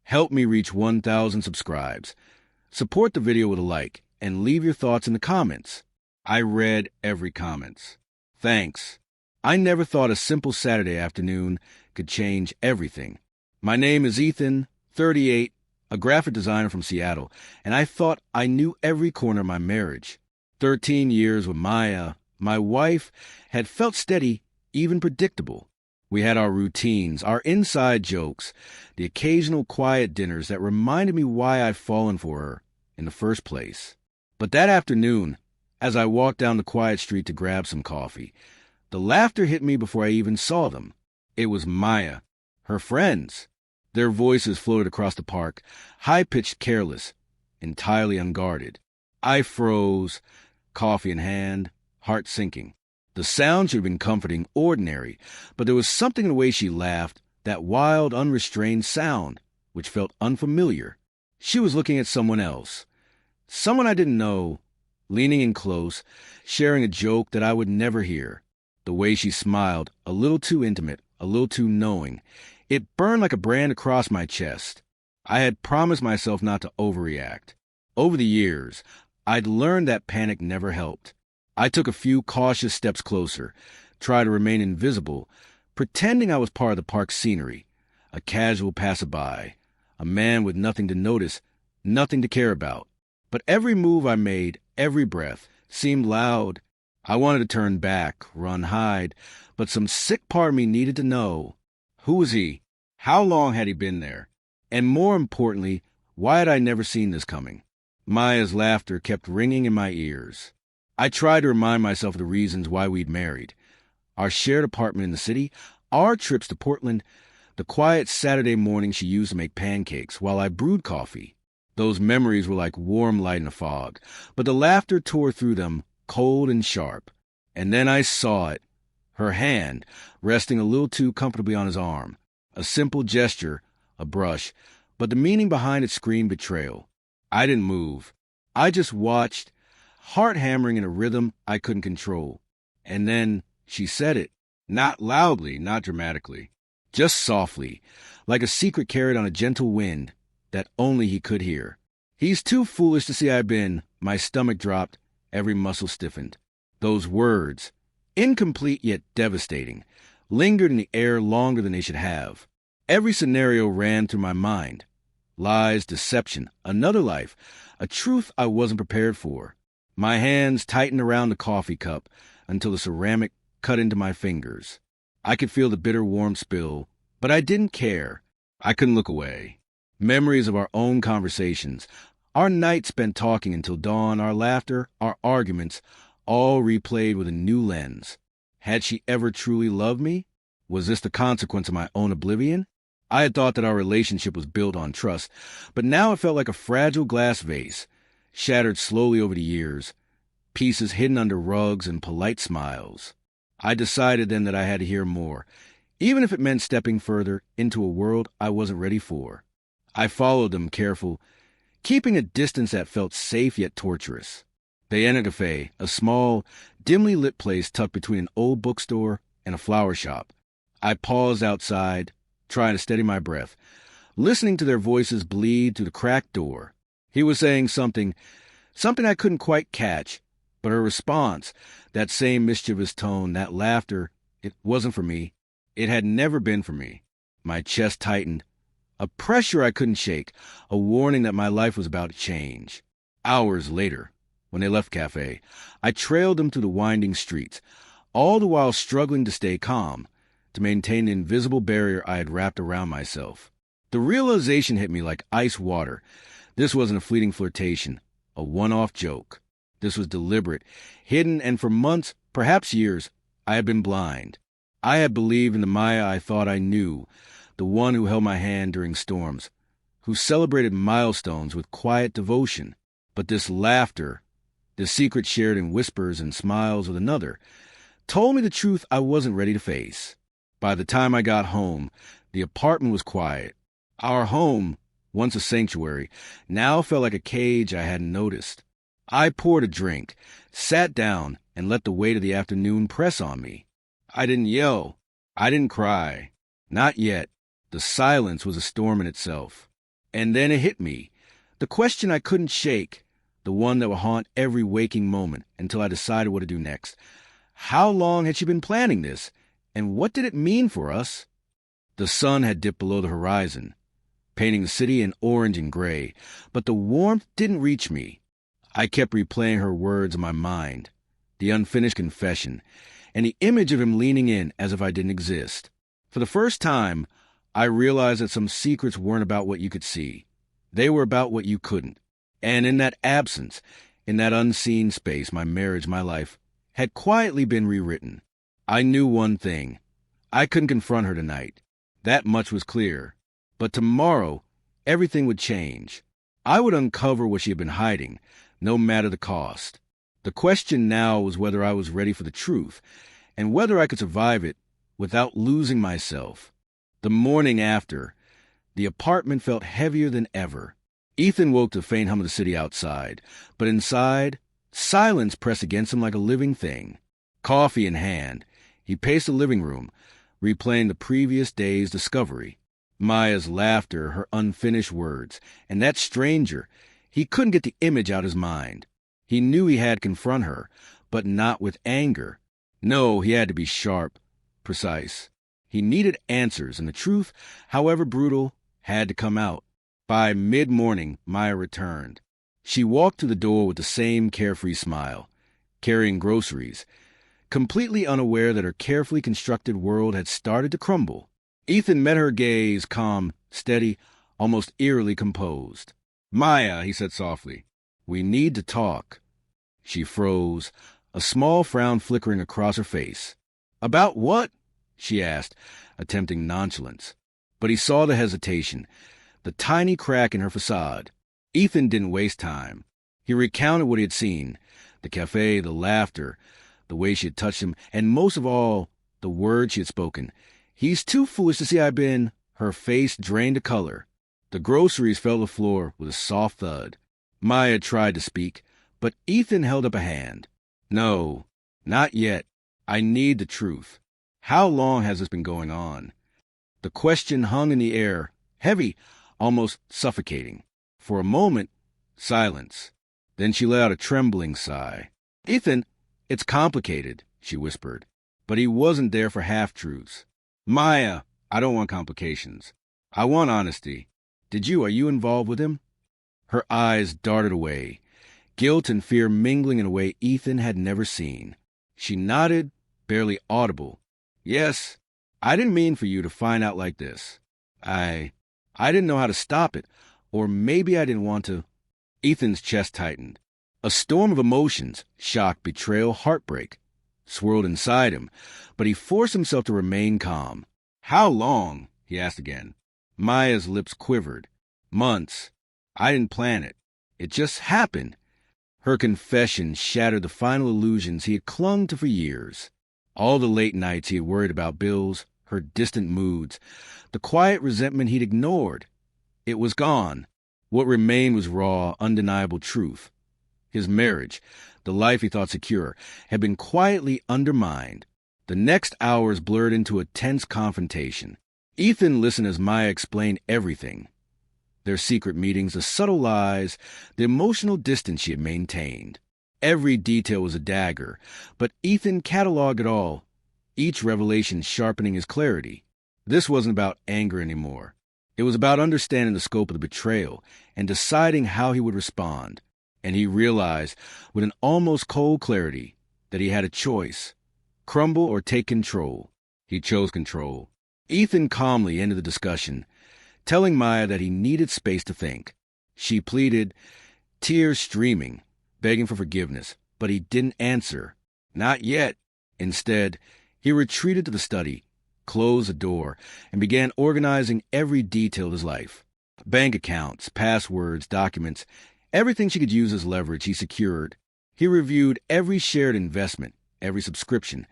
Help me reach 1,000 subscribes. Support the video with a like and leave your thoughts in the comments. I read every comments. Thanks. I never thought a simple Saturday afternoon could change everything. My name is Ethan, 38, a graphic designer from Seattle, and I thought I knew every corner of my marriage. 13 years with Maya, my wife, had felt steady, even predictable. We had our routines, our inside jokes, the occasional quiet dinners that reminded me why I'd fallen for her in the first place. But that afternoon, as I walked down the quiet street to grab some coffee, the laughter hit me before I even saw them. It was Maya, her friends. Their voices floated across the park, high-pitched, careless, entirely unguarded. I froze, coffee in hand, heart sinking. The sound should have been comforting, ordinary, but there was something in the way she laughed, that wild, unrestrained sound, which felt unfamiliar. She was looking at someone else, someone I didn't know, leaning in close, sharing a joke that I would never hear. The way she smiled, a little too intimate, a little too knowing, it burned like a brand across my chest. I had promised myself not to overreact. Over the years, I'd learned that panic never helped. I took a few cautious steps closer, tried to remain invisible, pretending I was part of the park's scenery, a casual passerby, a man with nothing to notice, nothing to care about. But every move I made, every breath, seemed loud. I wanted to turn back, run, hide, but some sick part of me needed to know. Who was he? How long had he been there? And more importantly, why had I never seen this coming? Maya's laughter kept ringing in my ears. I tried to remind myself of the reasons why we'd married. Our shared apartment in the city, our trips to Portland, the quiet Saturday morning she used to make pancakes while I brewed coffee. Those memories were like warm light in a fog, but the laughter tore through them, cold and sharp. And then I saw it, her hand resting a little too comfortably on his arm. A simple gesture, a brush, but the meaning behind it screamed betrayal. I didn't move. I just watched, heart hammering in a rhythm I couldn't control. And then she said it, not loudly, not dramatically, just softly, like a secret carried on a gentle wind that only he could hear. He's too foolish to see I've been. My stomach dropped, every muscle stiffened. Those words, incomplete yet devastating, lingered in the air longer than they should have. Every scenario ran through my mind. Lies, deception, another life, a truth I wasn't prepared for. My hands tightened around the coffee cup until the ceramic cut into my fingers. I could feel the bitter warm spill, but I didn't care. I couldn't look away. Memories of our own conversations, our nights spent talking until dawn, our laughter, our arguments, all replayed with a new lens. Had she ever truly loved me? Was this the consequence of my own oblivion? I had thought that our relationship was built on trust, but now it felt like a fragile glass vase, shattered slowly over the years, pieces hidden under rugs and polite smiles. I decided then that I had to hear more, even if it meant stepping further into a world I wasn't ready for. I followed them, careful, keeping a distance that felt safe yet torturous. They entered a cafe, a small, dimly lit place tucked between an old bookstore and a flower shop. I paused outside, trying to steady my breath, listening to their voices bleed through the cracked door. He was saying something I couldn't quite catch, but her response, that same mischievous tone, that laughter, it wasn't for me. It had never been for me. My chest tightened, a pressure I couldn't shake, a warning that my life was about to change. Hours later, when they left the cafe, I trailed them through the winding streets, all the while struggling to stay calm, to maintain the invisible barrier I had wrapped around myself. The realization hit me like ice water. This wasn't a fleeting flirtation, a one-off joke. This was deliberate, hidden, and for months, perhaps years, I had been blind. I had believed in the Maya I thought I knew, the one who held my hand during storms, who celebrated milestones with quiet devotion. But this laughter, this secret shared in whispers and smiles with another, told me the truth I wasn't ready to face. By the time I got home, the apartment was quiet. Our home, once a sanctuary, now felt like a cage I hadn't noticed. I poured a drink, sat down, and let the weight of the afternoon press on me. I didn't yell. I didn't cry. Not yet. The silence was a storm in itself. And then it hit me. The question I couldn't shake, the one that would haunt every waking moment until I decided what to do next. How long had she been planning this? And what did it mean for us? The sun had dipped below the horizon, painting the city in orange and gray, but the warmth didn't reach me. I kept replaying her words in my mind, the unfinished confession, and the image of him leaning in as if I didn't exist. For the first time, I realized that some secrets weren't about what you could see. They were about what you couldn't. And in that absence, in that unseen space, my marriage, my life, had quietly been rewritten. I knew one thing. I couldn't confront her tonight. That much was clear. But tomorrow, everything would change. I would uncover what she had been hiding, no matter the cost. The question now was whether I was ready for the truth, and whether I could survive it without losing myself. The morning after, the apartment felt heavier than ever. Ethan woke to the faint hum of the city outside, but inside, silence pressed against him like a living thing. Coffee in hand, he paced the living room, replaying the previous day's discovery. Maya's laughter, her unfinished words, and that stranger. He couldn't get the image out of his mind. He knew he had to confront her, but not with anger. No, he had to be sharp, precise. He needed answers, and the truth, however brutal, had to come out. By mid-morning, Maya returned. She walked to the door with the same carefree smile, carrying groceries, completely unaware that her carefully constructed world had started to crumble. Ethan met her gaze, calm, steady, almost eerily composed. "Maya," he said softly, "we need to talk." She froze, a small frown flickering across her face. "About what?" she asked, attempting nonchalance. But he saw the hesitation, the tiny crack in her facade. Ethan didn't waste time. He recounted what he had seen, the cafe, the laughter, the way she had touched him, and most of all, the words she had spoken. "He's too foolish to see I've been—" Her face drained to color. The groceries fell to the floor with a soft thud. Maya tried to speak, but Ethan held up a hand. "No, not yet. I need the truth. How long has this been going on?" The question hung in the air, heavy, almost suffocating. For a moment, silence. Then she let out a trembling sigh. "Ethan, it's complicated," she whispered. But he wasn't there for half-truths. "Maya, I don't want complications. I want honesty. Are you involved with him?" Her eyes darted away, guilt and fear mingling in a way Ethan had never seen. She nodded, barely audible. "Yes, I didn't mean for you to find out like this. I didn't know how to stop it, or maybe I didn't want to." Ethan's chest tightened. A storm of emotions, shock, betrayal, heartbreak, swirled inside him, but he forced himself to remain calm. "How long?" he asked again. Maya's lips quivered. "Months. I didn't plan it. It just happened." Her confession shattered the final illusions he had clung to for years. All the late nights he had worried about bills, her distant moods, the quiet resentment he'd ignored. It was gone. What remained was raw, undeniable truth. His marriage, the life he thought secure, had been quietly undermined. The next hours blurred into a tense confrontation. Ethan listened as Maya explained everything. Their secret meetings, the subtle lies, the emotional distance she had maintained. Every detail was a dagger, but Ethan cataloged it all, each revelation sharpening his clarity. This wasn't about anger anymore. It was about understanding the scope of the betrayal and deciding how he would respond. And he realized, with an almost cold clarity, that he had a choice: crumble or take control. He chose control. Ethan calmly ended the discussion, telling Maya that he needed space to think. She pleaded, tears streaming, begging for forgiveness, but he didn't answer. Not yet. Instead, he retreated to the study, closed the door, and began organizing every detail of his life. Bank accounts, passwords, documents, everything she could use as leverage he secured. He reviewed every shared investment, every subscription,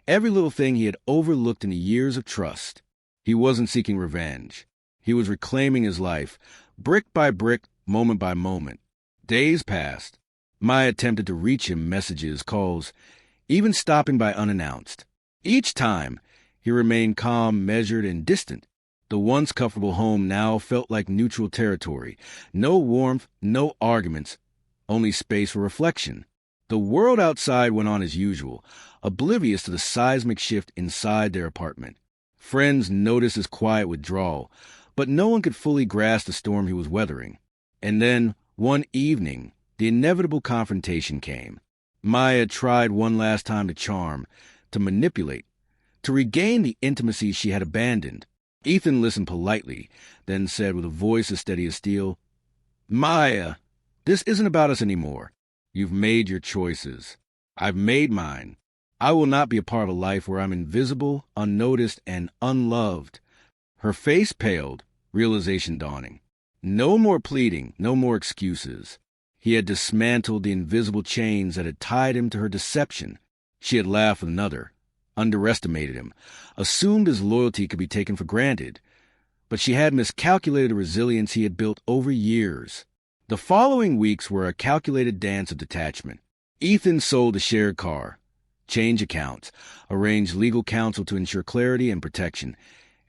every little thing he had overlooked in the years of trust. He wasn't seeking revenge. He was reclaiming his life, brick by brick, moment by moment. Days passed. Maya attempted to reach him, messages, calls, even stopping by unannounced. Each time, he remained calm, measured, and distant. The once comfortable home now felt like neutral territory. No warmth, no arguments, only space for reflection. The world outside went on as usual, oblivious to the seismic shift inside their apartment. Friends noticed his quiet withdrawal, but no one could fully grasp the storm he was weathering. And then, one evening, the inevitable confrontation came. Maya tried one last time to charm, to manipulate, to regain the intimacy she had abandoned. Ethan listened politely, then said with a voice as steady as steel, "Maya, this isn't about us anymore. You've made your choices. I've made mine. I will not be a part of a life where I'm invisible, unnoticed, and unloved." Her face paled, realization dawning. No more pleading, no more excuses. He had dismantled the invisible chains that had tied him to her deception. She had laughed with another, underestimated him, assumed his loyalty could be taken for granted. But she had miscalculated the resilience he had built over years. The following weeks were a calculated dance of detachment. Ethan sold a shared car, changed accounts, arranged legal counsel to ensure clarity and protection,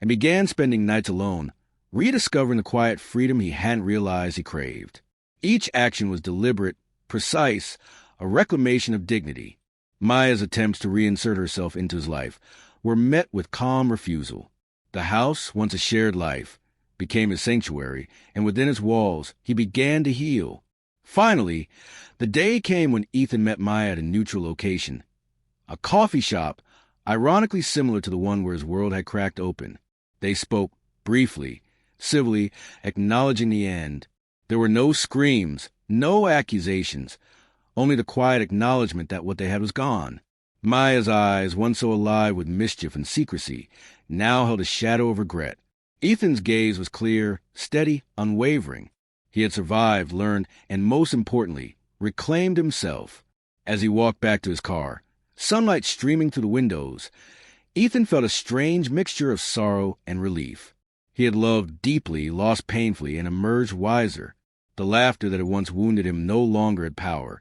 and began spending nights alone, rediscovering the quiet freedom he hadn't realized he craved. Each action was deliberate, precise, a reclamation of dignity. Maya's attempts to reinsert herself into his life were met with calm refusal. The house, once a shared life, became his sanctuary, and within its walls he began to heal. Finally, the day came when Ethan met Maya at a neutral location, a coffee shop ironically similar to the one where his world had cracked open. They spoke briefly, civilly, acknowledging the end. There were no screams, no accusations, only the quiet acknowledgement that what they had was gone. Maya's eyes, once so alive with mischief and secrecy, now held a shadow of regret. Ethan's gaze was clear, steady, unwavering. He had survived, learned, and most importantly, reclaimed himself. As he walked back to his car, sunlight streaming through the windows, Ethan felt a strange mixture of sorrow and relief. He had loved deeply, lost painfully, and emerged wiser. The laughter that had once wounded him no longer had power.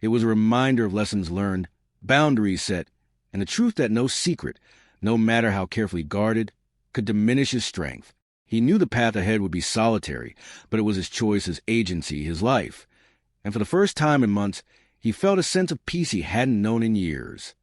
It was a reminder of lessons learned, boundaries set, and the truth that no secret, no matter how carefully guarded, could diminish his strength. He knew the path ahead would be solitary, but it was his choice, his agency, his life. And for the first time in months, he felt a sense of peace he hadn't known in years.